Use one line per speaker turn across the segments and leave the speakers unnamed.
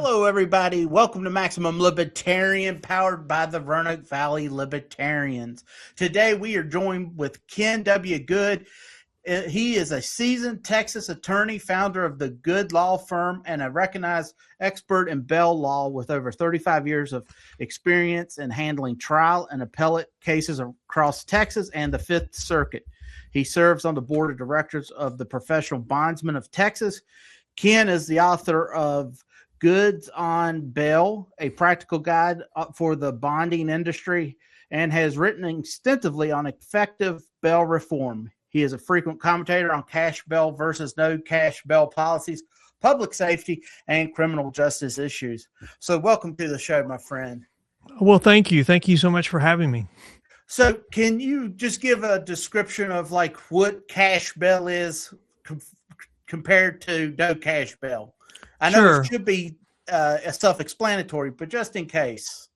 Hello, everybody. Welcome to Maximum Libertarian, powered by the Roanoke Valley Libertarians. Today, we are joined with Ken W. Good. He is a seasoned Texas attorney, founder of the Good Law Firm, and a recognized expert in bail law with over 35 years of experience in handling trial and appellate cases across Texas and the Fifth Circuit. He serves on the board of directors of the Professional Bondsmen of Texas. Ken is the author of Goods on Bail, a practical guide for the bonding industry, and has written extensively on effective bail reform. He is a frequent commentator on cash bail versus no cash bail policies, public safety, and criminal justice issues. So welcome to the show, my friend.
Well, thank you. Thank you so much for having me.
So can you just give a description of like what cash bail is compared to no cash bail? I know
Sure.
It should be self-explanatory, but just in case.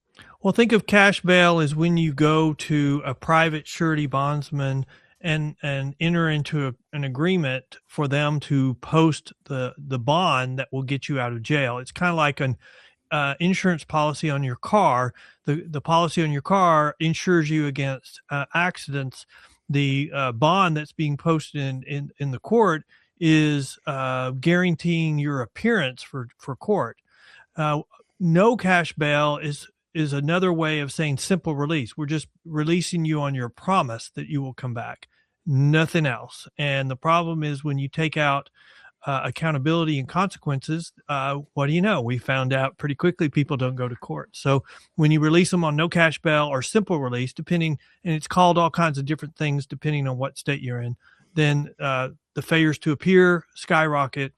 Well, think of cash bail as when you go to a private surety bondsman and enter into an agreement for them to post the bond that will get you out of jail. It's kind of like an insurance policy on your car. The policy on your car insures you against accidents. The bond that's being posted in the court is guaranteeing your appearance for court. No cash bail is another way of saying simple release. We're just releasing you on your promise that you will come back, nothing else. And the problem is when you take out accountability and consequences, what do you know? We found out pretty quickly people don't go to court. So when you release them on no cash bail or simple release, and it's called all kinds of different things depending on what state you're in, then the failures to appear skyrocket,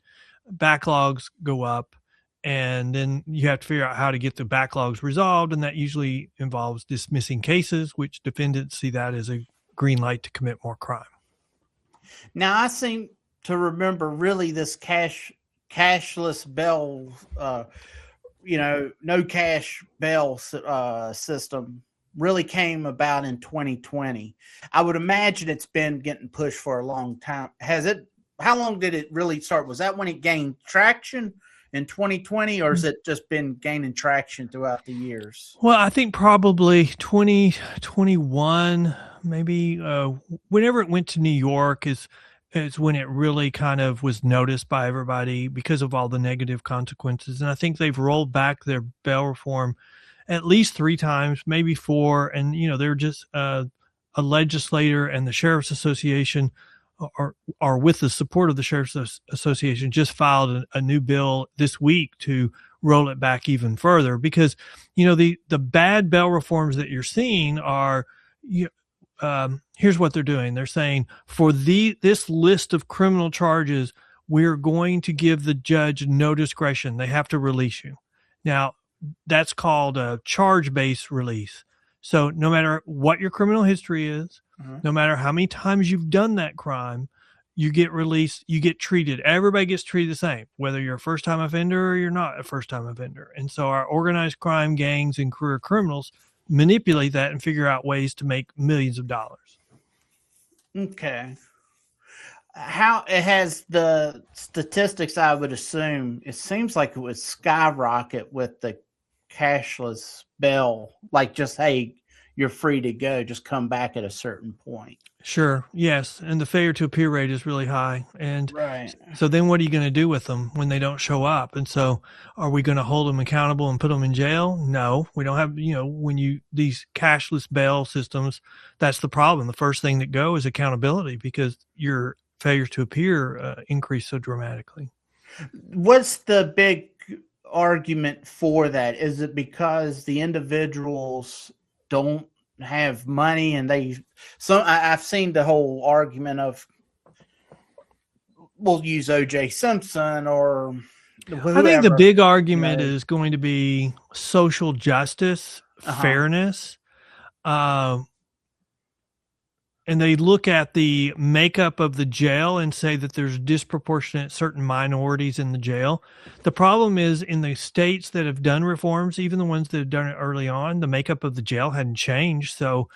backlogs go up, and then you have to figure out how to get the backlogs resolved, and that usually involves dismissing cases, which defendants see that as a green light to commit more crime.
Now, I seem to remember really this cashless bail, no cash bail system really came about in 2020. I would imagine it's been getting pushed for a long time. How long did it really start? Was that when it gained traction in 2020, or has it just been gaining traction throughout the years?
Well, I think probably 2021, maybe whenever it went to New York is when it really kind of was noticed by everybody because of all the negative consequences. And I think they've rolled back their bail reform at least 3 times, maybe 4. And, they're just a legislator and the Sheriff's Association are with the support of the Sheriff's Association, just filed a new bill this week to roll it back even further because, the bad bail reforms that you're seeing are, here's what they're doing. They're saying for this list of criminal charges, we're going to give the judge no discretion. They have to release you. Now, that's called a charge-based release. So no matter what your criminal history is, no matter how many times you've done that crime, you get released, you get treated. Everybody gets treated the same, whether you're a first-time offender or you're not a first-time offender. And so our organized crime gangs and career criminals manipulate that and figure out ways to make millions of dollars.
Okay. How it has the statistics, I would assume, it seems like it would skyrocket with the cashless bail, like just, hey, you're free to go, just come back at a certain point.
Sure. Yes. And the failure to appear rate is really high. And
right.
So then what are you going to do with them when they don't show up? And so are we going to hold them accountable and put them in jail? No, we don't have, these cashless bail systems, that's the problem. The first thing that go is accountability because your failures to appear increase so dramatically.
What's the big argument for that? Is it because the individuals don't have money and I've seen the whole argument of we'll use O.J. Simpson or whoever.
I think the big argument is going to be social justice, fairness. And they look at the makeup of the jail and say that there's disproportionate certain minorities in the jail. The problem is in the states that have done reforms, even the ones that have done it early on, the makeup of the jail hadn't changed. So,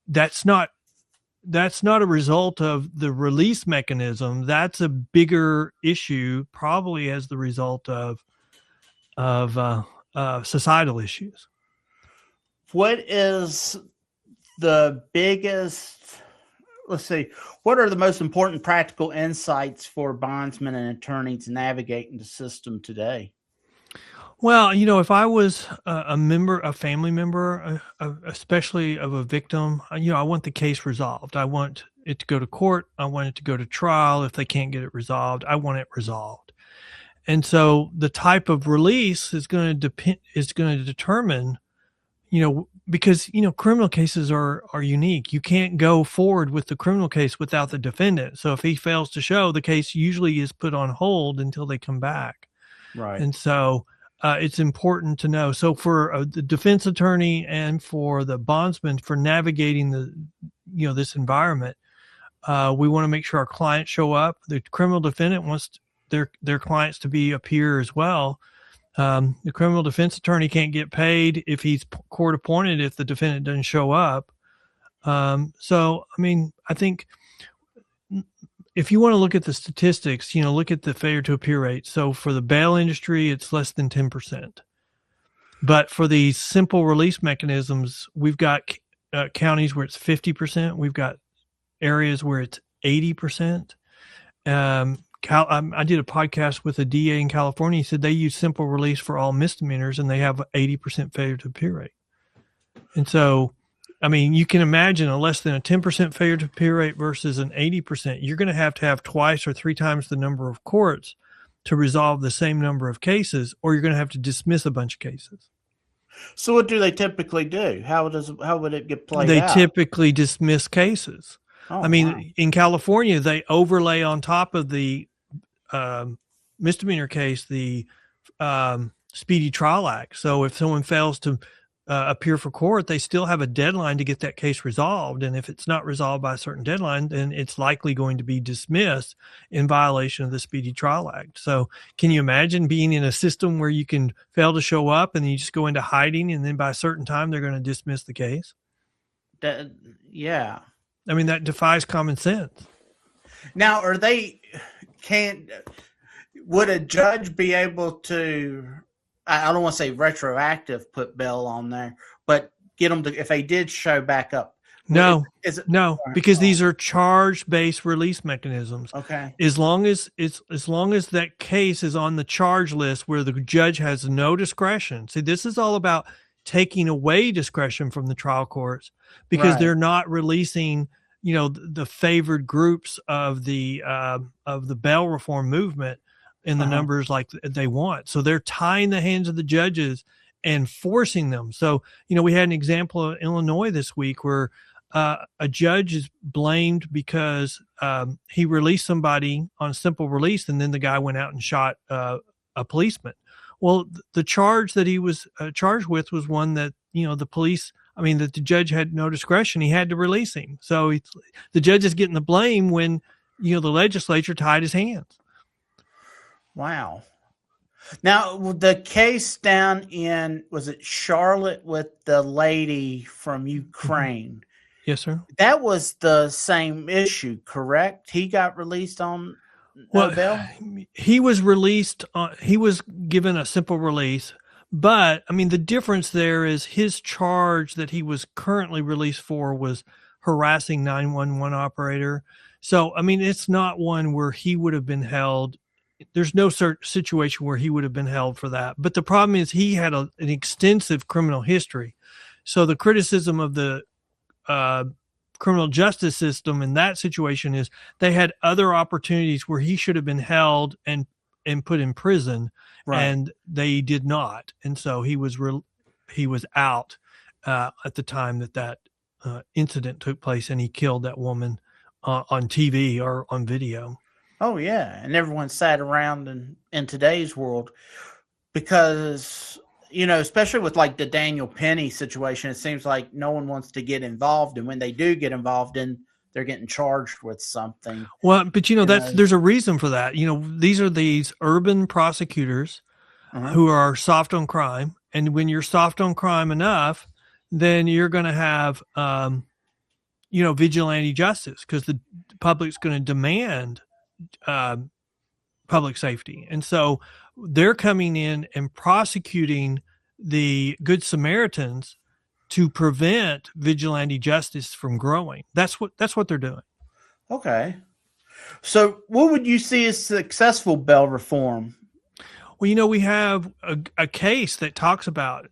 that's not a result of the release mechanism. That's a bigger issue, probably as the result of societal issues.
What is the biggest, let's see, what are the most important practical insights for bondsmen and attorneys navigating the system today?
Well, if I was a family member, especially of a victim, I want the case resolved. I want it to go to court. I want it to go to trial. If they can't get it resolved, I want it resolved. And so the type of release is going to determine, because, criminal cases are unique. You can't go forward with the criminal case without the defendant. So if he fails to show, the case usually is put on hold until they come back.
Right.
And so it's important to know. So for the defense attorney and for the bondsman, for navigating this environment, we want to make sure our clients show up. The criminal defendant wants their clients to appear as well. The criminal defense attorney can't get paid if he's court appointed if the defendant doesn't show up. I think if you want to look at the statistics, look at the failure to appear rate. So for the bail industry, it's less than 10%. But for these simple release mechanisms, we've got counties where it's 50%. We've got areas where it's 80%. I did a podcast with a DA in California. He said they use simple release for all misdemeanors, and they have 80% failure to appear rate. And so, you can imagine a less than a 10% failure to appear rate versus an 80%. You're going to have twice or three times the number of courts to resolve the same number of cases, or you're going to have to dismiss a bunch of cases.
So what do they typically do? How would it get played
They
out?
typically dismiss cases.
Oh,
wow. In California, they overlay on top of the misdemeanor case the Speedy Trial Act. So if someone fails to appear for court, they still have a deadline to get that case resolved. And if it's not resolved by a certain deadline, then it's likely going to be dismissed in violation of the Speedy Trial Act. So can you imagine being in a system where you can fail to show up and you just go into hiding, and then by a certain time, they're going to dismiss the case?
Yeah.
That defies common sense.
Now, would a judge be able to, I don't want to say retroactive, put bail on there, but get them to, if they did show back up?
No, because these are charge-based release mechanisms.
Okay.
As long as that case is on the charge list where the judge has no discretion. See, this is all about taking away discretion from the trial courts, because they're not releasing, the favored groups of the bail reform movement in the numbers like they want. So they're tying the hands of the judges and forcing them. So, we had an example of Illinois this week where a judge is blamed because he released somebody on a simple release, and then the guy went out and shot a policeman. Well, the charge that he was charged with was one that, that the judge had no discretion. He had to release him. So the judge is getting the blame when, the legislature tied his hands.
Wow. Now, the case down in, was it Charlotte with the lady from Ukraine?
Yes, sir.
That was the same issue, correct? He got released on bail?
He was released he was given a simple release, but the difference there is his charge that he was currently released for was harassing 911 operator. So, it's not one where he would have been held. There's no situation where he would have been held for that. But the problem is he had an extensive criminal history. So the criticism of the criminal justice system in that situation is they had other opportunities where he should have been held and put in prison, and they did not. And so he was out at the time that incident took place, and he killed that woman on TV or on video.
Oh, yeah. And everyone sat around in today's world because, especially with like the Daniel Penny situation, it seems like no one wants to get involved. And when they do get involved, they're getting charged with something.
Well, but, there's a reason for that. These are these urban prosecutors who are soft on crime. And when you're soft on crime enough, then you're going to have, vigilante justice, because the public's going to demand public safety. And so they're coming in and prosecuting the Good Samaritans to prevent vigilante justice from growing. That's what they're doing.
Okay. So what would you see as successful bail reform?
Well, we have a case that talks about,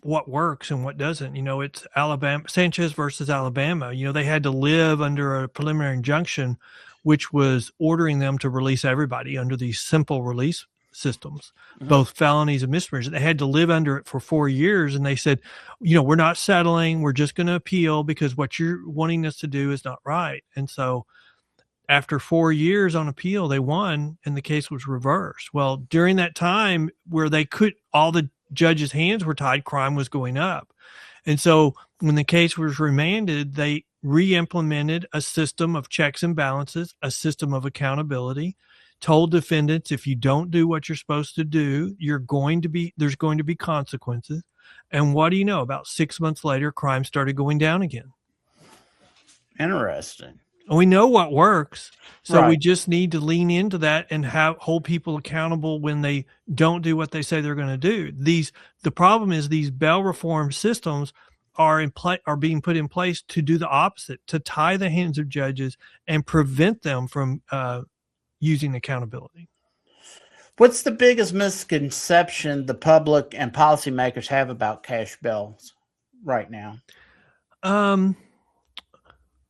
what works and what doesn't. It's Alabama, Sanchez versus Alabama. They had to live under a preliminary injunction, which was ordering them to release everybody under these simple release systems, both felonies and misdemeanors. They had to live under it for 4 years. And they said, we're not settling. We're just going to appeal because what you're wanting us to do is not right. And so after 4 years on appeal, they won and the case was reversed. Well, during that time where all the judges' hands were tied, crime was going up. And so when the case was remanded, they re-implemented a system of checks and balances, a system of accountability, told defendants, if you don't do what you're supposed to do, there's going to be consequences. And what do you know? About 6 months later, crime started going down again.
Interesting.
We know what works, so
Right.
we just need to lean into that and hold people accountable when they don't do what they say they're going to do. The problem is these bail reform systems are being put in place to do the opposite, to tie the hands of judges and prevent them from using accountability.
What's the biggest misconception the public and policymakers have about cash bails right now?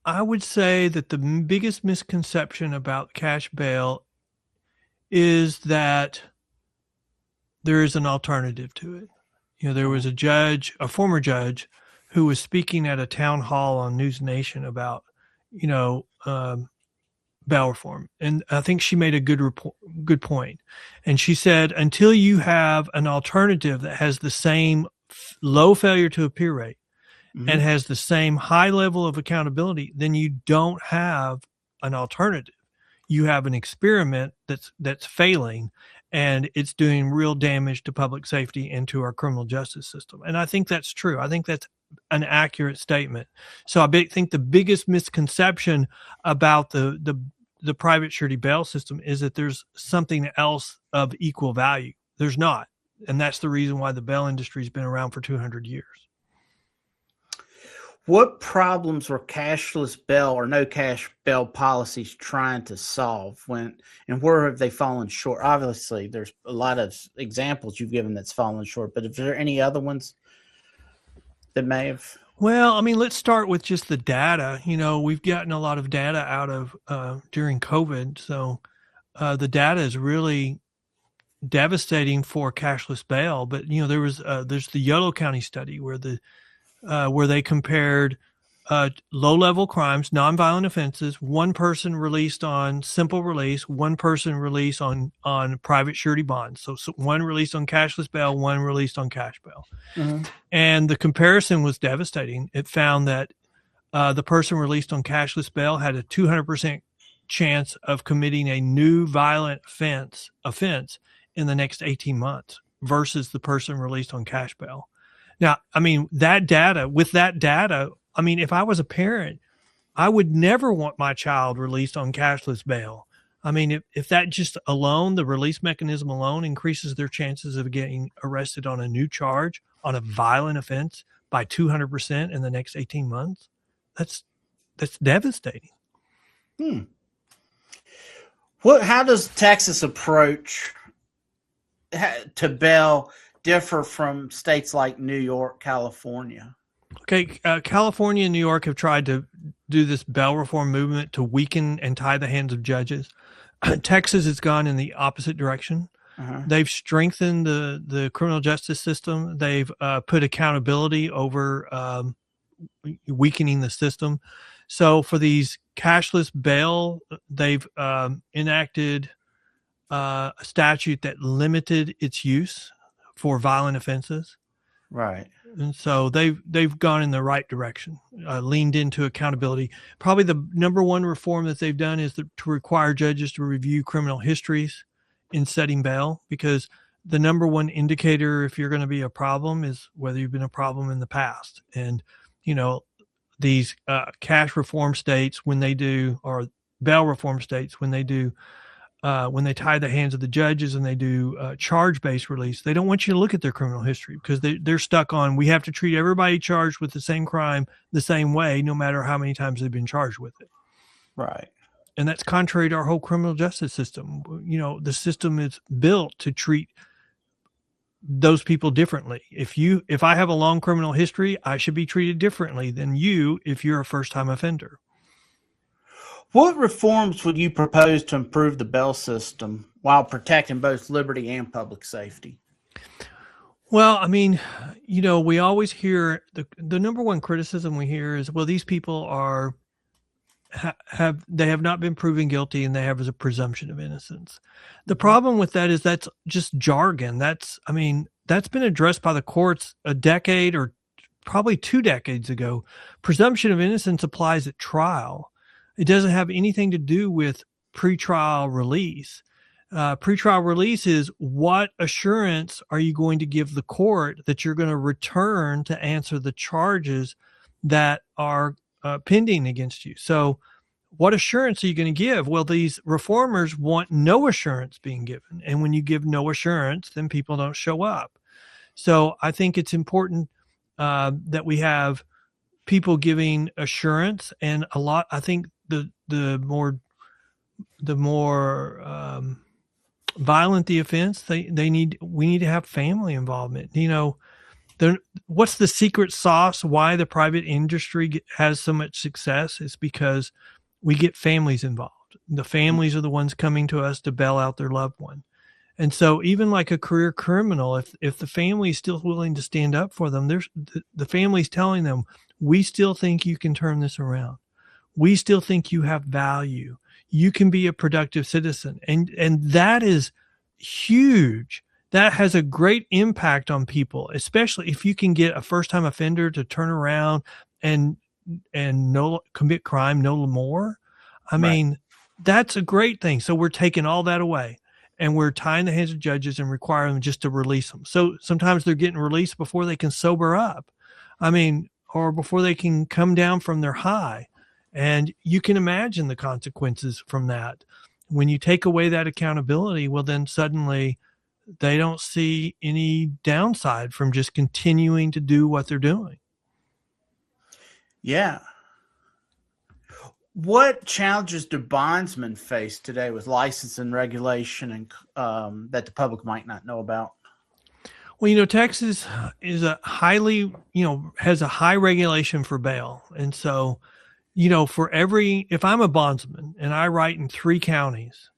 I would say that the biggest misconception about cash bail is that there is an alternative to it. There was a former judge, who was speaking at a town hall on News Nation about, bail reform. And I think she made a good point. And she said, until you have an alternative that has the same low failure to appear rate, and has the same high level of accountability, then you don't have an alternative. You have an experiment that's failing, and it's doing real damage to public safety and to our criminal justice system. And I think that's true. I think that's an accurate statement. So I think the biggest misconception about the private surety bail system is that there's something else of equal value. There's not. And that's the reason why the bail industry has been around for 200 years.
What problems were cashless bail or no cash bail policies trying to solve and where have they fallen short? Obviously, there's a lot of examples you've given that's fallen short, but if there are any other ones that may have?
Well, let's start with just the data. We've gotten a lot of data out of during COVID. So the data is really devastating for cashless bail. But, there's the Yolo County study where they compared low-level crimes, nonviolent offenses, one person released on simple release, one person released on private surety bonds. So one released on cashless bail, one released on cash bail. And the comparison was devastating. It found that the person released on cashless bail had a 200% chance of committing a new violent offense in the next 18 months versus the person released on cash bail. Now, with that data, if I was a parent, I would never want my child released on cashless bail. If that just alone, the release mechanism alone increases their chances of getting arrested on a new charge on a violent offense by 200% in the next 18 months, that's devastating.
How does Texas approach to bail differ from states like New York, California?
Okay, California and New York have tried to do this bail reform movement to weaken and tie the hands of judges. Texas has gone in the opposite direction. They've strengthened the criminal justice system. They've put accountability over weakening the system. So for these cashless bail, they've enacted a statute that limited its use for violent offenses.
Right.
And so they've gone in the right direction, leaned into accountability. Probably the number one reform that they've done is to require judges to review criminal histories in setting bail, because the number one indicator if you're going to be a problem is whether you've been a problem in the past. And, these cash reform states, when they do, or bail reform states, when they do when they tie the hands of the judges and they do charge-based release, they don't want you to look at their criminal history because they're stuck on, we have to treat everybody charged with the same crime the same way, no matter how many times they've been charged with it.
Right.
And that's contrary to our whole criminal justice system. The system is built to treat those people differently. If I have a long criminal history, I should be treated differently than you if you're a first-time offender.
What reforms would you propose to improve the bail system while protecting both liberty and public safety?
Well, I mean, we always hear the number one criticism we hear is, well, these people have not been proven guilty and they have a presumption of innocence. The problem with that is that's just jargon. That's been addressed by the courts a decade or probably 2 decades ago. Presumption of innocence applies at trial. It doesn't have anything to do with pretrial release. Pretrial release is, what assurance are you going to give the court that you're going to return to answer the charges that are pending against you? So what assurance are you going to give? Well, these reformers want no assurance being given. And when you give no assurance, then people don't show up. So I think it's important that we have people giving assurance, and I think the more violent the offense, we need to have family involvement. What's the secret sauce? Why the private industry has so much success is because we get families involved. The families are the ones coming to us to bail out their loved one. And so even like a career criminal, if the family is still willing to stand up for them, the family's telling them, we still think you can turn this around. We still think you have value. You can be a productive citizen. And that is huge. That has a great impact on people, especially if you can get a first-time offender to turn around and commit crime no more. I mean, that's a great thing. So we're taking all that away and we're tying the hands of judges and requiring them just to release them. So sometimes they're getting released before they can sober up. Or before they can come down from their high. And you can imagine the consequences from that. When you take away that accountability, well, then suddenly they don't see any downside from just continuing to do what they're doing.
Yeah. What challenges do bondsmen face today with license and regulation and that the public might not know about?
Well, Texas is has a high regulation for bail. And so, if I'm a bondsman and I write in 3 counties,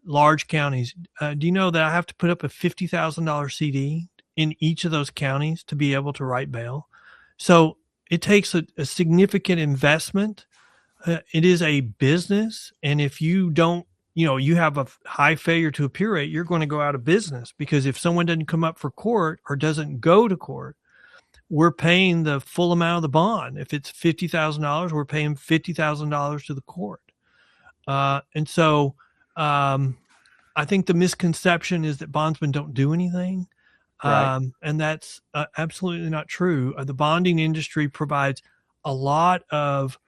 large counties, do you know that I have to put up a $50,000 CD in each of those counties to be able to write bail? So it takes a significant investment. It is a business. And if you don't, you have a high failure to appear rate, you're going to go out of business, because if someone doesn't come up for court or doesn't go to court, we're paying the full amount of the bond. If it's $50,000, we're paying $50,000 to the court. And so I think the misconception is that bondsmen don't do anything.
Right.
And that's absolutely not true. The bonding industry provides a lot of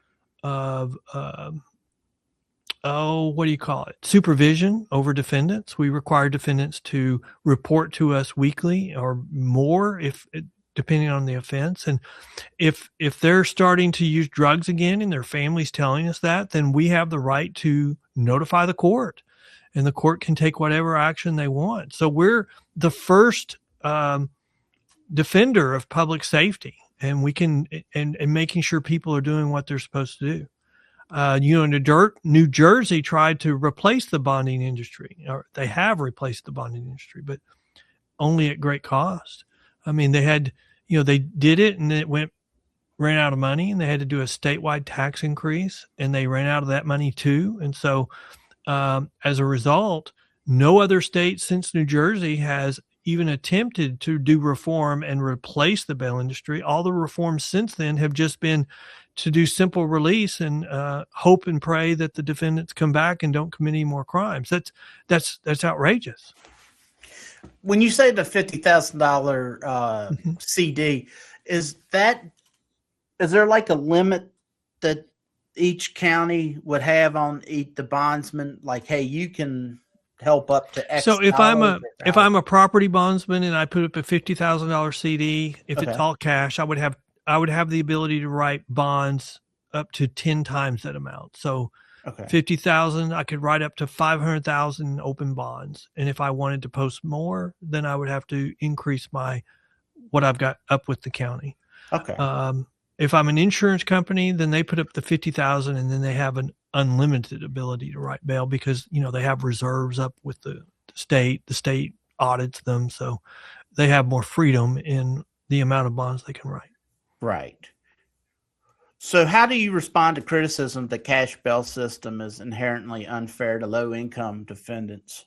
supervision over defendants. We require defendants to report to us weekly or more, depending on the offense. And if they're starting to use drugs again and their family's telling us that, then we have the right to notify the court, and the court can take whatever action they want. So we're the first defender of public safety, and we can and making sure people are doing what they're supposed to do. New Jersey tried to replace the bonding industry, or they have replaced the bonding industry, but only at great cost. I mean, they had, they did it and it ran out of money, and they had to do a statewide tax increase, and they ran out of that money too. And so, as a result, no other state since New Jersey has even attempted to do reform and replace the bail industry. All the reforms since then have just been to do simple release and hope and pray that the defendants come back and don't commit any more crimes. That's outrageous.
When you say the $50,000 CD, is there like a limit that each county would have on the bondsman? Like, hey, you can help up to X
So if
dollars?
I'm a property bondsman and I put up a $50,000 CD, if it's all cash, I would have the ability to write bonds up to 10 times that amount. So 50,000, I could write up to 500,000 open bonds. And if I wanted to post more, then I would have to increase what I've got up with the county. If I'm an insurance company, then they put up the 50,000 and then they have an unlimited ability to write bail because, they have reserves up with the state audits them. So they have more freedom in the amount of bonds they can write.
Right. So how do you respond to criticism that cash bail system is inherently unfair to low-income defendants?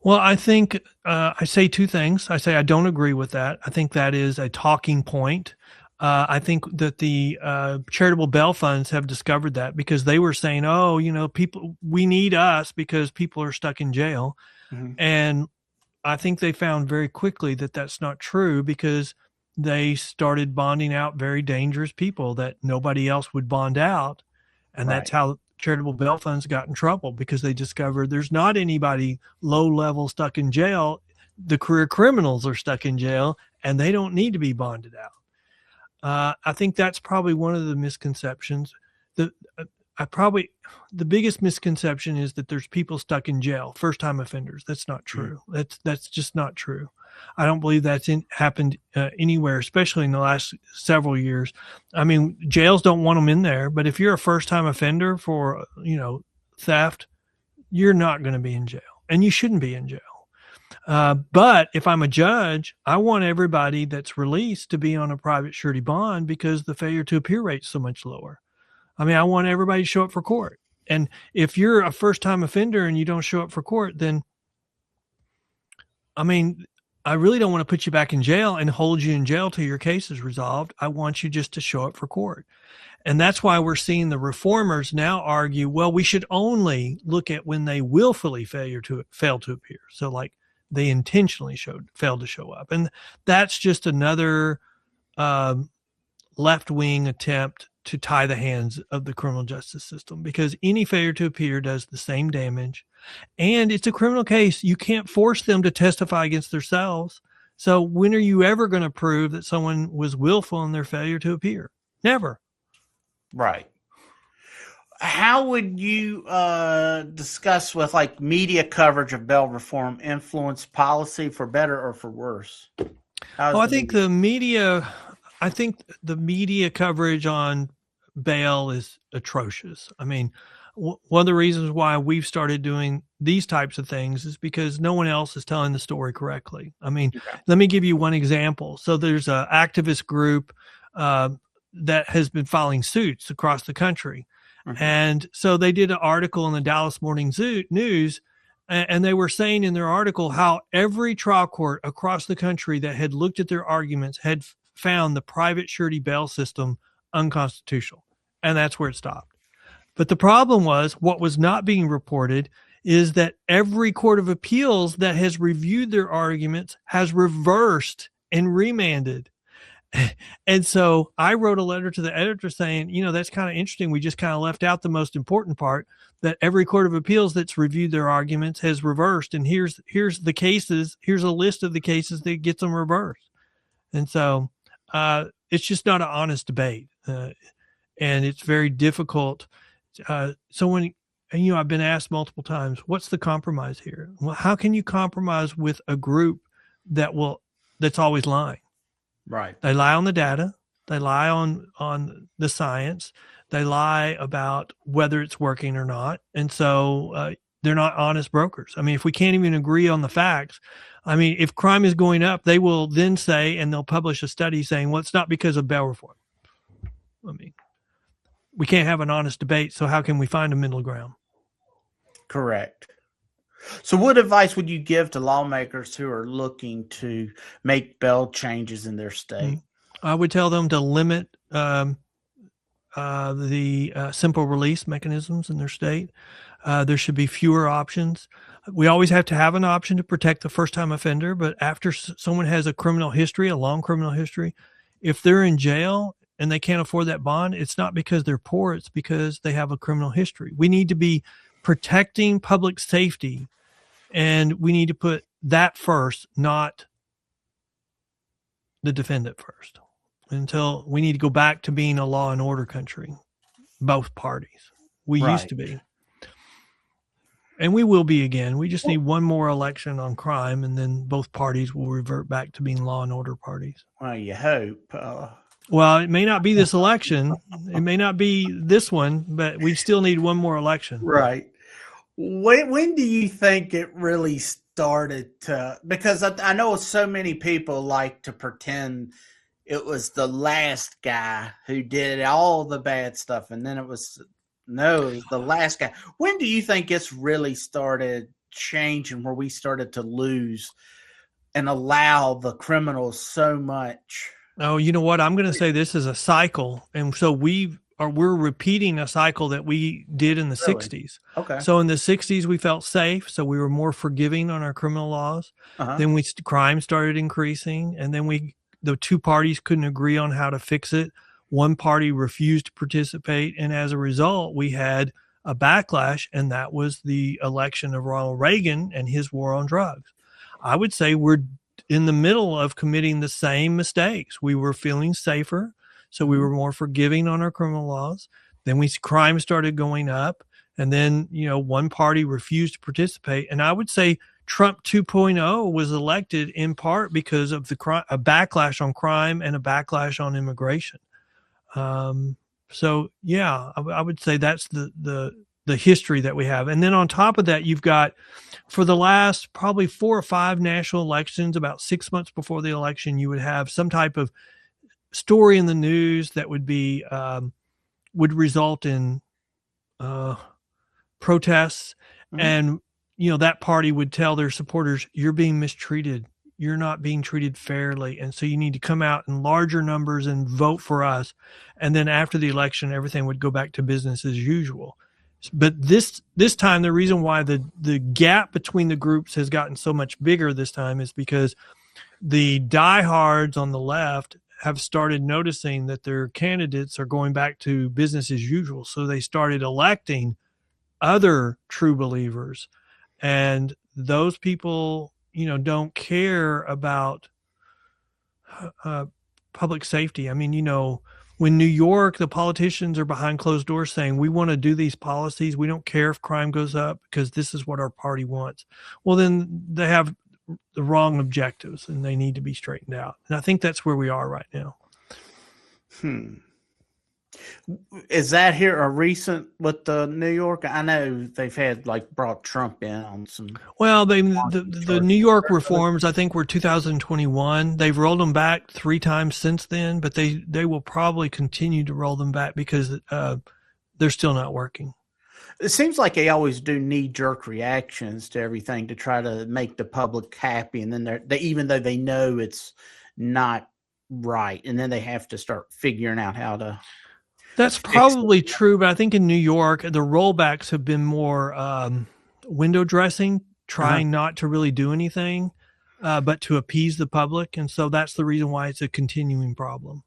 Well, I think I say two things. I say I don't agree with that. I think that is a talking point. I think that the charitable bail funds have discovered that because they were saying, we need us because people are stuck in jail. Mm-hmm. And I think they found very quickly that that's not true because they started bonding out very dangerous people that nobody else would bond out. And that's how charitable bail funds got in trouble because they discovered there's not anybody low level stuck in jail. The career criminals are stuck in jail and they don't need to be bonded out. I think that's probably one of the misconceptions. The biggest misconception is that there's people stuck in jail, first-time offenders. That's not true. That's just not true. I don't believe that's happened anywhere, especially in the last several years. I mean, jails don't want them in there, but if you're a first-time offender for, theft, you're not going to be in jail, and you shouldn't be in jail. But if I'm a judge, I want everybody that's released to be on a private surety bond because the failure to appear rate is so much lower. I mean, I want everybody to show up for court. And if you're a first-time offender and you don't show up for court, then, I mean, I really don't want to put you back in jail and hold you in jail till your case is resolved. I want you just to show up for court. And that's why we're seeing the reformers now argue, well, we should only look at when they willfully fail to appear. So like they intentionally failed to show up. And that's just another left-wing attempt to tie the hands of the criminal justice system because any failure to appear does the same damage. And it's a criminal case. You can't force them to testify against themselves. So when are you ever going to prove that someone was willful in their failure to appear? Never.
Right. How would you discuss with like media coverage of bail reform influence policy for better or for worse?
I think the media coverage on bail is atrocious. I mean, one of the reasons why we've started doing these types of things is because no one else is telling the story correctly. I mean, Let me give you one example. So there's an activist group that has been filing suits across the country. Mm-hmm. And so they did an article in the Dallas Morning News, and they were saying in their article how every trial court across the country that had looked at their arguments had found the private surety bail system unconstitutional. And that's where it stopped. But the problem was what was not being reported is that every court of appeals that has reviewed their arguments has reversed and remanded. And so I wrote a letter to the editor saying, that's kind of interesting. We just kind of left out the most important part, that every court of appeals that's reviewed their arguments has reversed. And here's the cases. Here's a list of the cases that gets them reversed. And so it's just not an honest debate. And it's very difficult. So when, I've been asked multiple times, what's the compromise here? Well, how can you compromise with a group that's always lying?
Right.
They lie on the data. They lie on the science. They lie about whether it's working or not. And so they're not honest brokers. I mean, if we can't even agree on the facts, I mean, if crime is going up, they will then say, and they'll publish a study saying, well, it's not because of bail reform. I mean, we can't have an honest debate. So how can we find a middle ground?
Correct. So what advice would you give to lawmakers who are looking to make bail changes in their state?
I would tell them to limit the simple release mechanisms in their state. There should be fewer options. We always have to have an option to protect the first-time offender, but after someone has a criminal history, a long criminal history, if they're in jail and they can't afford that bond, it's not because they're poor, it's because they have a criminal history. We need to be protecting public safety And we need to put that first, not the defendant first. Until we need to go back to being a law and order country, both parties. We used to be. And we will be again. We just need one more election on crime, and then both parties will revert back to being law and order parties.
Well, you hope.
Well, it may not be this election. It may not be this one, but we still need one more election.
Right. When do you think it really started to? Because I know so many people like to pretend it was the last guy who did all the bad stuff, and then it was the last guy. When do you think it's really started changing, where we started to lose and allow the criminals so much?
Oh, you know what? I'm going to say this is a cycle, and so we're repeating a cycle that we did in the 60s.
Okay.
So in the 60s, we felt safe, so we were more forgiving on our criminal laws. Then crime started increasing, and then the two parties couldn't agree on how to fix it. One party refused to participate, and as a result, we had a backlash, and that was the election of Ronald Reagan and his war on drugs. I would say we're in the middle of committing the same mistakes. We were feeling safer, so we were more forgiving on our criminal laws. Then crime started going up, and then one party refused to participate. And I would say Trump 2.0 was elected in part because of a backlash on crime and a backlash on immigration. So yeah, I would say that's the history that we have. And then on top of that, you've got, for the last probably 4 or 5 national elections, about 6 months before the election, you would have some type of story in the news that would be, would result in, protests. And, that party would tell their supporters, you're being mistreated. You're not being treated fairly. And so you need to come out in larger numbers and vote for us. And then after the election, everything would go back to business as usual. But this time, the reason why the gap between the groups has gotten so much bigger this time is because the diehards on the left have started noticing that their candidates are going back to business as usual. So they started electing other true believers. And those people, don't care about public safety. I mean, when New York, the politicians are behind closed doors saying, we want to do these policies. We don't care if crime goes up because this is what our party wants. Well, then they have the wrong objectives and they need to be straightened out. And I think that's where we are right now.
Is that here a recent with the New York? I know they've had brought Trump in on some.
Well, the New York reforms, I think, were 2021. They've rolled them back 3 times since then, but they will probably continue to roll them back because they're still not working.
It seems like they always do knee-jerk reactions to everything to try to make the public happy, and then they even though they know it's not right, and then they have to start figuring out how to.
That's probably true, but I think in New York, the rollbacks have been more window dressing, trying not to really do anything, but to appease the public. And so that's the reason why it's a continuing problem.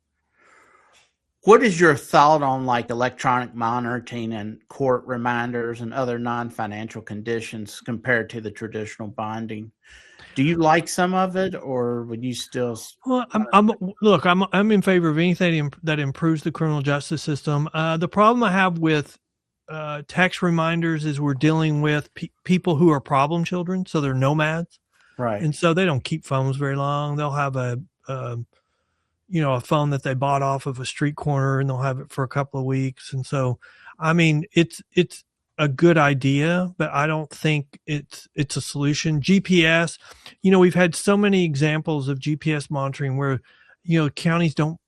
What is your thought on electronic monitoring and court reminders and other non-financial conditions compared to the traditional bonding? Do you like some of it, or would you still?
Well, I'm in favor of anything that improves the criminal justice system. The problem I have with text reminders is we're dealing with people who are problem children, so they're nomads,
right? And
so they don't keep phones very long. They'll have a phone that they bought off of a street corner, and they'll have it for a couple of weeks. And so, I mean, it's a good idea, but I don't think it's a solution. GPS, we've had so many examples of GPS monitoring where, counties don't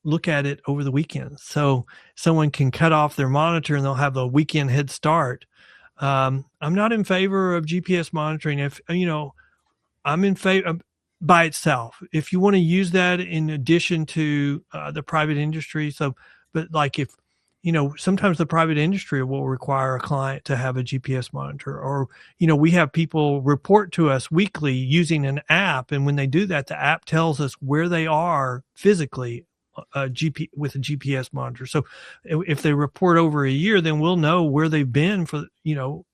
look at it over the weekend. So someone can cut off their monitor and they'll have a weekend head start. I'm not in favor of GPS monitoring. If, I'm in favor by itself. If you want to use that in addition to the private industry. But if, sometimes the private industry will require a client to have a GPS monitor, or, we have people report to us weekly using an app. And when they do that, the app tells us where they are physically with a GPS monitor. So if they report over a year, then we'll know where they've been for,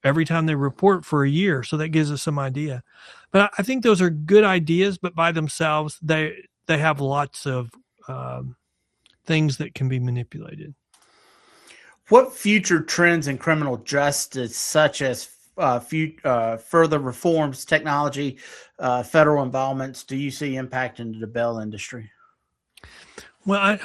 every time they report for a year. So that gives us some idea. But I think those are good ideas, but by themselves, they have lots of things that can be manipulated.
What future trends in criminal justice, such as further reforms, technology, federal involvements, do you see impacting the bail industry?
Well,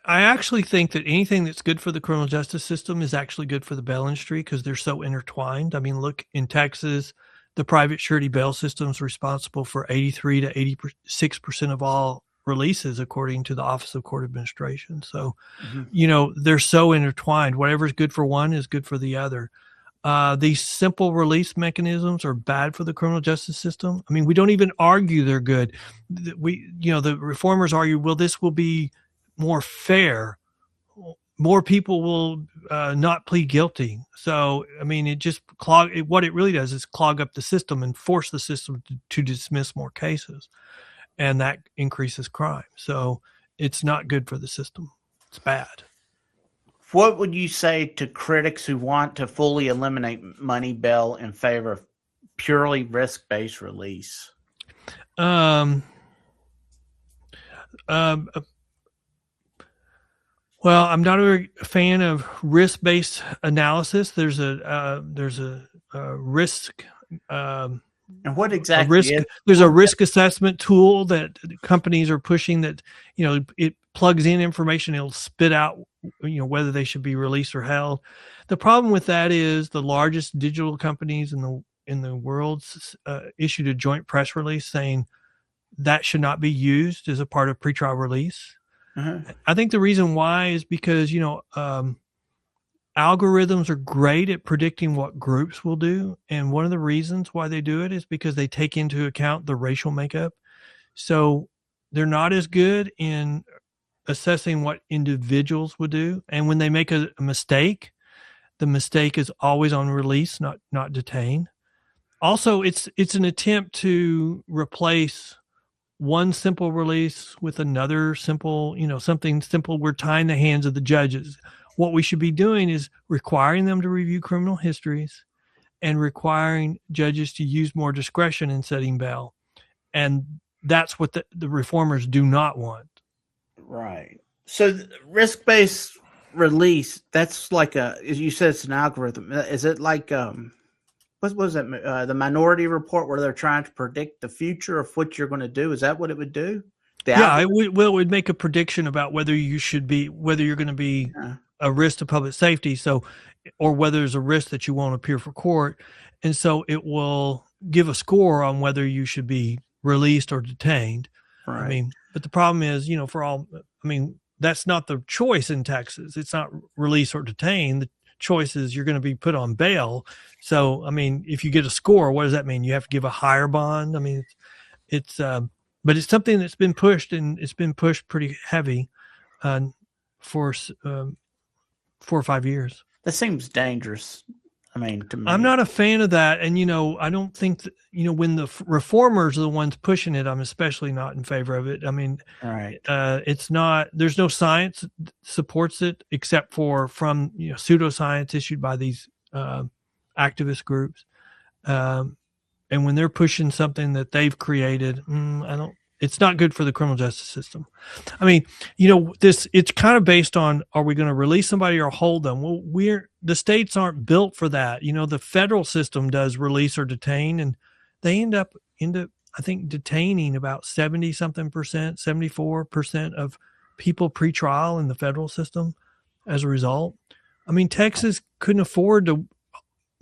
I actually think that anything that's good for the criminal justice system is actually good for the bail industry because they're so intertwined. I mean, look, in Texas, the private surety bail system is responsible for 83 to 86% of all releases, according to the Office of Court Administration. So, they're so intertwined. Whatever's good for one is good for the other. These simple release mechanisms are bad for the criminal justice system. I mean, we don't even argue they're good. The reformers argue, well, this will be more fair. More people will not plead guilty. So, I mean, what it really does is clog up the system and force the system to dismiss more cases. And that increases crime. So it's not good for the system. It's bad.
What would you say to critics who want to fully eliminate money bail in favor of purely risk-based release?
Well, I'm not a fan of risk-based analysis. There's a risk.
And what exactly is?
There's a risk assessment tool that companies are pushing that, it plugs in information. It'll spit out, whether they should be released or held. The problem with that is the largest digital companies in the world issued a joint press release saying that should not be used as a part of pretrial release. I think the reason why is because, algorithms are great at predicting what groups will do. And one of the reasons why they do it is because they take into account the racial makeup. So they're not as good in assessing what individuals would do. And when they make a mistake, the mistake is always on release, not detained. Also, it's an attempt to replace one simple release with another simple, something simple. We're tying the hands of the judges. What we should be doing is requiring them to review criminal histories and requiring judges to use more discretion in setting bail. And that's what the reformers do not want. Right.
So risk-based release, that's like as you said, it's an algorithm. Is it like, what was that? The Minority Report, where they're trying to predict the future of what you're going to do? Is that what it would do?
It would make a prediction about whether you're going to be a risk to public safety. So, or whether there's a risk that you won't appear for court. And so it will give a score on whether you should be released or detained.
Right.
I mean, but the problem is, that's not the choice in Texas. It's not release or detain. The choice is you're going to be put on bail. So, if you get a score, what does that mean? You have to give a higher bond. But it's something that's been pushed, and it's been pushed pretty heavy for 4 or 5 years.
That seems dangerous. To me,
I'm not a fan of that. And, I don't think that, when the reformers are the ones pushing it, I'm especially not in favor of it.
Right.
It's not, there's no science that supports it except from, pseudoscience issued by these activist groups. And when they're pushing something that they've created, it's not good for the criminal justice system. It's kind of based on, are we going to release somebody or hold them? Well, the states aren't built for that. The federal system does release or detain, and they end up, I think, detaining about 74% of people pre-trial in the federal system as a result. Texas couldn't afford to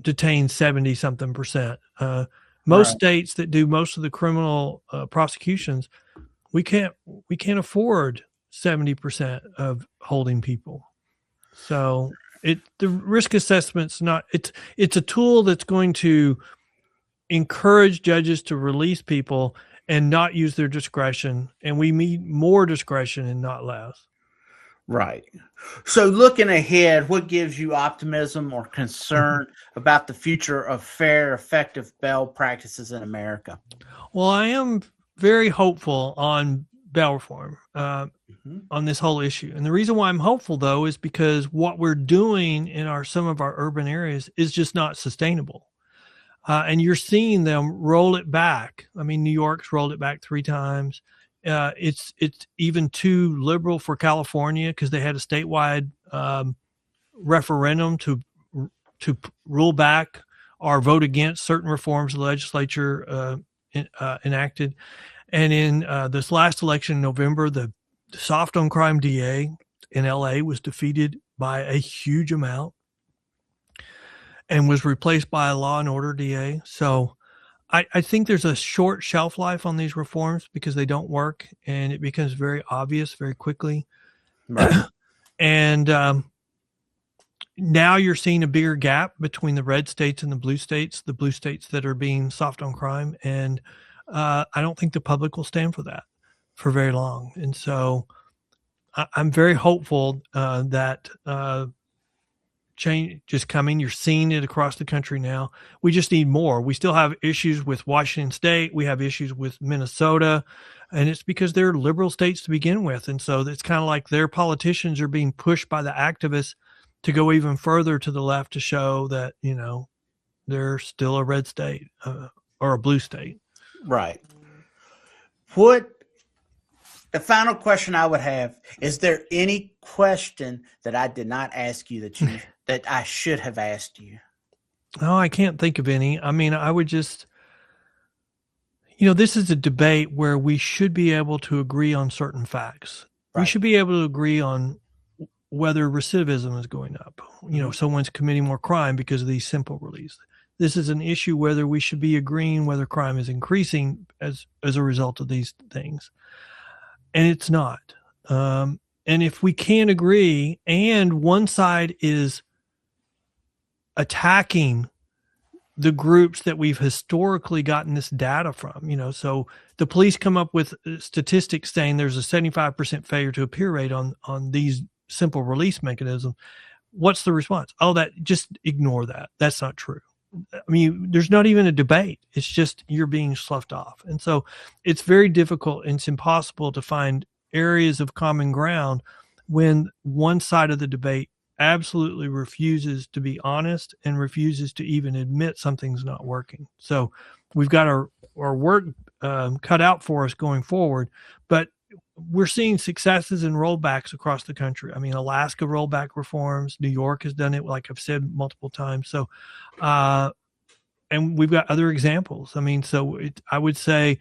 detain 70-something%. Most states that do most of the criminal prosecutions, we can't afford 70% of holding people. So the risk assessment's it's a tool that's going to encourage judges to release people and not use their discretion, and we need more discretion and not less.
Right. So looking ahead, what gives you optimism or concern about the future of fair, effective bail practices in America?
Well, I am very hopeful on bail reform. on this whole issue. And the reason why I'm hopeful, though, is because what we're doing in some of our urban areas is just not sustainable. And you're seeing them roll it back. I mean, New York's rolled it back 3 times. It's even too liberal for California because they had a statewide referendum to rule back or vote against certain reforms the legislature enacted. And in this last election in November, the soft on crime DA in LA was defeated by a huge amount and was replaced by a law and order DA. So I think there's a short shelf life on these reforms because they don't work, and it becomes very obvious very quickly.
Right.
And now you're seeing a bigger gap between the red states and the blue states that are being soft on crime. And I don't think the public will stand for that for very long. And so I'm very hopeful that change is coming. You're seeing it across the country now. We just need more. We still have issues with Washington State. We have issues with Minnesota, and it's because they're liberal states to begin with. And so it's kind of like their politicians are being pushed by the activists to go even further to the left to show that, you know, they're still a red state or a blue state.
Right. The final question I would have, is there any question that I did not ask you that I should have asked you?
No, I can't think of any. I mean, I would just, this is a debate where we should be able to agree on certain facts. Right. We should be able to agree on whether recidivism is going up. Someone's committing more crime because of these simple release. This is an issue whether we should be agreeing whether crime is increasing as a result of these things. And it's not. And if we can't agree and one side is attacking the groups that we've historically gotten this data from, so the police come up with statistics saying there's a 75% failure to appear rate on these simple release mechanisms. What's the response? Just ignore that. That's not true. I mean, there's not even a debate. It's just you're being sloughed off. And so it's very difficult and it's impossible to find areas of common ground when one side of the debate absolutely refuses to be honest and refuses to even admit something's not working. So we've got our work cut out for us going forward, but we're seeing successes and rollbacks across the country. I mean, Alaska rolled back reforms. New York has done it, like I've said multiple times. So, and we've got other examples. I mean, I would say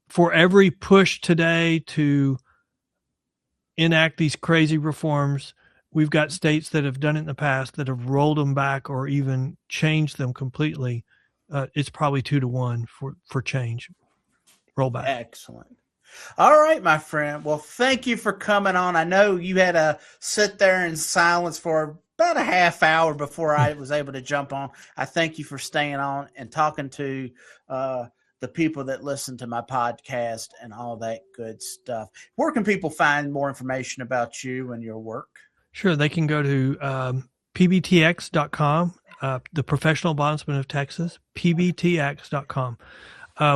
for every push today to enact these crazy reforms, we've got states that have done it in the past that have rolled them back or even changed them completely. It's probably 2-1 for change. Rollback.
Excellent. All right, my friend. Well, thank you for coming on. I know you had to sit there in silence for about a half hour before I was able to jump on. I thank you for staying on and talking to the people that listen to my podcast and all that good stuff. Where can people find more information about you and your work?
Sure. They can go to pbtx.com, the Professional Bondsmen of Texas, pbtx.com.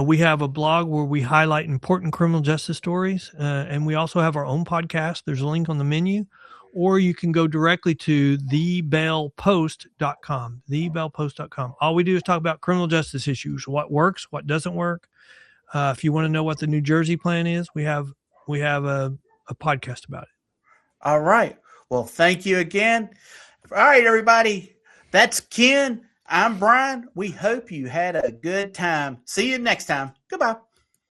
We have a blog where we highlight important criminal justice stories, and we also have our own podcast. There's a link on the menu, or you can go directly to thebailpost.com, thebailpost.com. All we do is talk about criminal justice issues, what works, what doesn't work. If you want to know what the New Jersey plan is, we have a podcast about it.
All right. Well, thank you again. All right, everybody. That's Ken. I'm Brian. We hope you had a good time. See you next time. Goodbye.